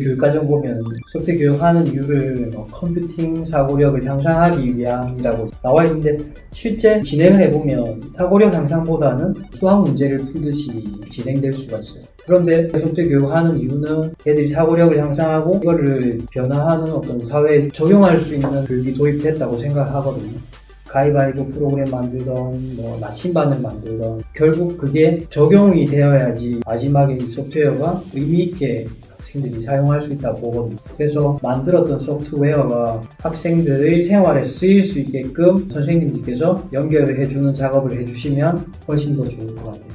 교육과정 보면 소프트 교육하는 이유를 컴퓨팅 사고력을 향상하기 위함이라고 나와 있는데 실제 진행을 해보면 사고력 향상보다는 수학 문제를 풀듯이 진행될 수가 있어요. 그런데 소프트 교육하는 이유는 애들이 사고력을 향상하고 이거를 변화하는 어떤 사회에 적용할 수 있는 교육이 도입됐다고 생각하거든요. 가위바위보 프로그램 만들던 나침반을 만들던 결국 그게 적용이 되어야지 마지막에 이 소프트웨어가 의미있게 학생들이 사용할 수 있다고 보거든요. 그래서 만들었던 소프트웨어가 학생들의 생활에 쓰일 수 있게끔 선생님들께서 연결을 해주는 작업을 해주시면 훨씬 더 좋을 것 같아요.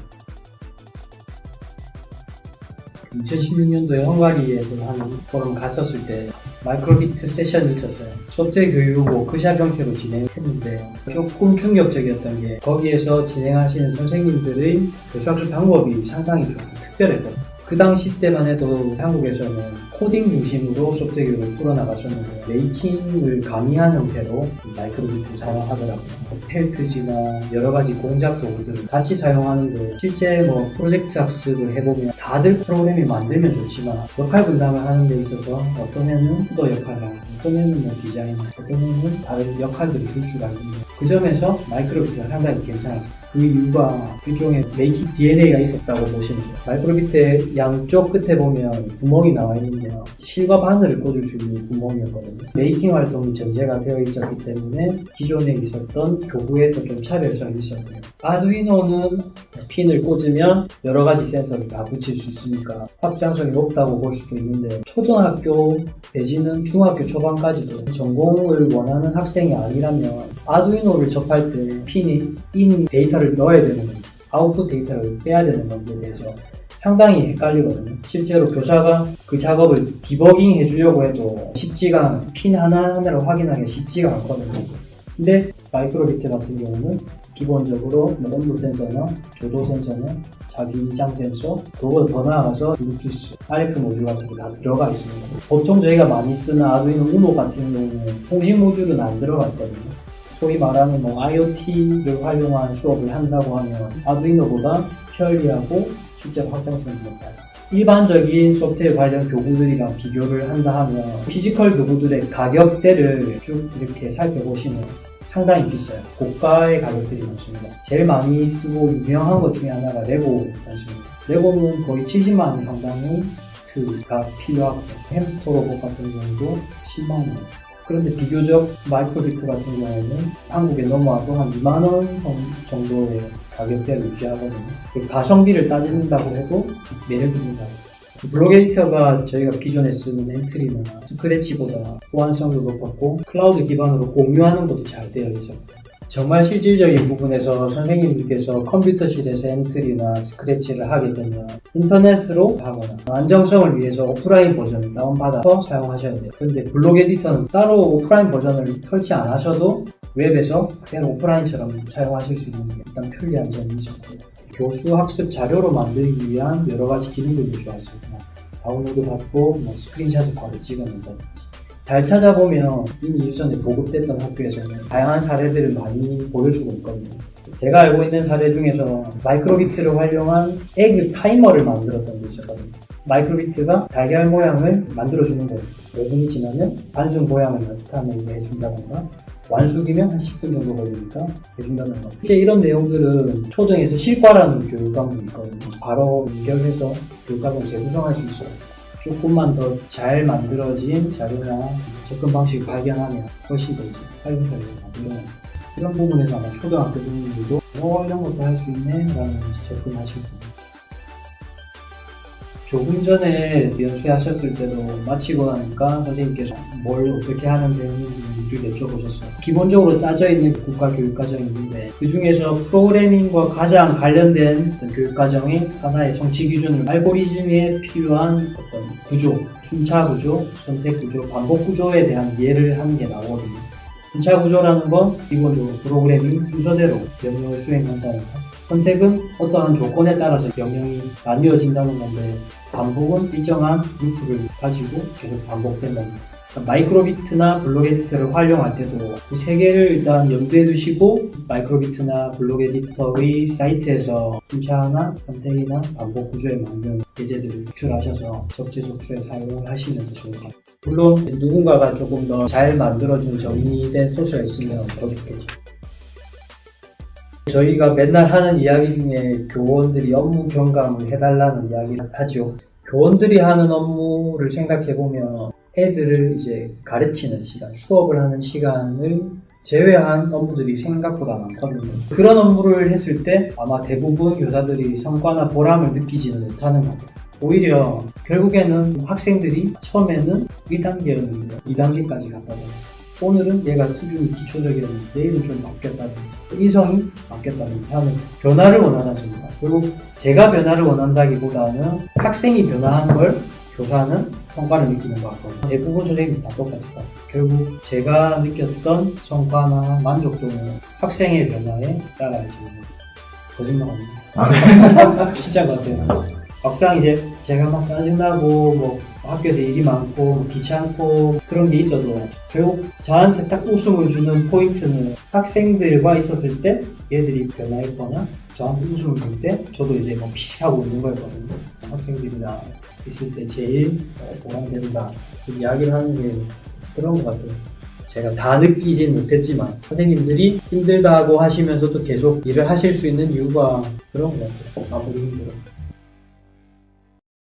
2016년도에 헝가리에서 하는 포럼 갔었을 때 마이크로비트 세션이 있었어요. 소프트웨어 교육 워크샵 형태로 진행했는데 조금 충격적이었던 게 거기에서 진행하시는 선생님들의 교수학습 방법이 상당히 좀 특별했거든요. 그 당시 때만 해도 한국에서는 코딩 중심으로 소프트웨어 교육을 풀어나갔었는데 메이킹을 가미한 형태로 마이크로비트를 사용하더라고요. 펠트지나 여러가지 공작 도구들을 같이 사용하는데 실제 프로젝트 학습을 해보면 다들 프로그램을 만들면 좋지만 역할 분담을 하는 데 있어서 어떤 애는 푸더 역할을 하고 어떤 애는 디자인, 어떤 애는 다른 역할들을 줄 수가 있는데 그 점에서 마이크로비트가 상당히 괜찮았어요. 그 이유가 일종의 메이킹 DNA가 있었다고 보시면 돼요. 마이크로비트의 양쪽 끝에 보면 구멍이 나와 있는데요. 실과 바늘을 꽂을 수 있는 구멍이었거든요. 메이킹 활동이 전제가 되어 있었기 때문에 기존에 있었던 교구에서 좀 차별성이 있었고요. 아두이노는 핀을 꽂으면 여러 가지 센서를 다 붙일 수 있으니까 확장성이 높다고 볼 수도 있는데 초등학교 내지는 중학교 초반까지도 전공을 원하는 학생이 아니라면 아두이노를 접할 때 핀이 인 데이터를 넣어야 되는 건지 아웃풋 데이터를 빼야 되는 건지에 대해서 상당히 헷갈리거든요. 실제로 교사가 그 작업을 디버깅 해주려고 해도 쉽지가 않아요. 핀 하나하나를 확인하기가 쉽지가 않거든요. 근데 마이크로비트 같은 경우는 기본적으로 온도 센서나 조도 센서나 자기 인장 센서, 그거보다 더 나아가서 블루투스, RF 모듈 같은 게 다 들어가 있습니다. 보통 저희가 많이 쓰는 아두이노 우노 같은 경우는 통신 모듈은 안 들어가 있거든요. 소위 말하는 IoT를 활용한 수업을 한다고 하면 아두이노보다 편리하고 실제로 확장성이 높아요. 일반적인 소프트웨어 관련 교구들이랑 비교를 한다 하면 피지컬 교구들의 가격대를 쭉 이렇게 살펴보시면 상당히 비싸요. 고가의 가격들이 많습니다. 제일 많이 쓰고 유명한 것 중에 하나가 레고지 않습니까? 레고는 거의 70만 원 상당의 키트가 필요하고 햄스터 로봇 같은 경우도 10만 원. 그런데 비교적 마이크로비트 같은 경우에는 한국에 넘어와도 한 2만 원 정도의 가격대를 유지하거든요. 가성비를 따진다고 해도 매력입니다. 블록 에디터가 저희가 기존에 쓰는 엔트리나 스크래치보다 보안성도 높았고 클라우드 기반으로 공유하는 것도 잘 되어 있어요. 정말 실질적인 부분에서 선생님들께서 컴퓨터실에서 엔트리나 스크래치를 하게 되면 인터넷으로 하거나 안정성을 위해서 오프라인 버전을 다운받아서 사용하셔야 돼요. 그런데 블록 에디터는 따로 오프라인 버전을 설치 안 하셔도 웹에서 그냥 오프라인처럼 사용하실 수 있는 게 일단 편리한 점이 있었고요. 교수 학습 자료로 만들기 위한 여러 가지 기능들도 좋았습니다. 다운로드 받고 스크린샷을 바로 찍어낸다든지. 잘 찾아보면 이미 일전에 보급됐던 학교에서는 다양한 사례들을 많이 보여주고 있거든요. 제가 알고 있는 사례 중에서 마이크로비트를 활용한 에그 타이머를 만들었던 게 있었거든요. 마이크로비트가 달걀 모양을 만들어주는 거예요. 5분이 지나면 반숙 모양을 나타내게 해준다던가 완숙이면 한 10분 정도 걸리니까 해준다는 거. 이런 내용들은 초등에서 실과라는 교육 과목이 있거든요. 바로 연결해서 교육 과목을 재구성할 수 있어요. 조금만 더 잘 만들어진 자료나 접근 방식을 발견하면 훨씬 더 활용성을 만들어요. 이런 부분에서 아마 초등학교 선생님들도 이런 것도 할 수 있네 라는 접근하실 겁니다. 조금 전에 연수하셨을 때도 마치고 나니까 선생님께서 뭘 어떻게 하는 내용인지를 여쭤보셨어요. 기본적으로 짜져 있는 국가교육과정이 있는데 그 중에서 프로그래밍과 가장 관련된 교육과정의 하나의 성취 기준을 알고리즘에 필요한 어떤 구조, 순차 구조, 선택 구조, 반복 구조에 대한 이해를 하는 게 나오거든요. 순차 구조라는 건 기본적으로 프로그래밍 순서대로 명령을 수행한다는 거. 선택은 어떠한 조건에 따라서 명령이 나뉘어진다는 건데 반복은 일정한 루트를 가지고 계속 반복된다는 거. 마이크로비트나 블록 에디터를 활용할 때도 이 세 개를 일단 염두에 두시고 마이크로비트나 블록 에디터의 사이트에서 심사나 선택이나 반복 구조에 맞는 예제들을 구출하셔서 적재적소에 사용을 하시면 좋을 것 같아요. 물론 누군가가 조금 더 잘 만들어준 정리된 소스가 있으면 더 좋겠죠. 저희가 맨날 하는 이야기 중에 교원들이 업무 경감을 해달라는 이야기를 하죠. 교원들이 하는 업무를 생각해보면 애들을 이제 가르치는 시간, 수업을 하는 시간을 제외한 업무들이 생각보다 많거든요. 그런 업무를 했을 때 아마 대부분 교사들이 성과나 보람을 느끼지는 못하는 것 같아요. 오히려 결국에는 학생들이 처음에는 1단계였는데 2단계까지 갔다든지 오늘은 얘가 수준이 기초적이었는데 내일은 좀 바뀌었다든지 이성이 바뀌었다든지 하는 변화를 원하는 겁니다. 결국 제가 변화를 원한다기보다는 학생이 변화한 걸 교사는 성과를 느끼는 것 같거든요. 대부분 선생님이 다 똑같을 것 같아요. 결국 제가 느꼈던 성과나 만족도는 학생의 변화에 따라야지. 거짓말합니다. 진짜 같아요. 막상 이제 제가 막 짜증나고 뭐 학교에서 일이 많고 뭐 귀찮고 그런 게 있어도 결국 저한테 딱 웃음을 주는 포인트는 학생들과 있었을 때 얘들이 변화했거나 저한테 웃음을 줄 때 저도 이제 뭐 피식하고 있는 거였거든요. 학생들이랑 있을 때 제일 보람된다 이야기를 하는 게 그런 것 같아요. 제가 다 느끼진 못했지만 선생님들이 힘들다고 하시면서도 계속 일을 하실 수 있는 이유가 그런 것 같아요. 아무리 힘들어.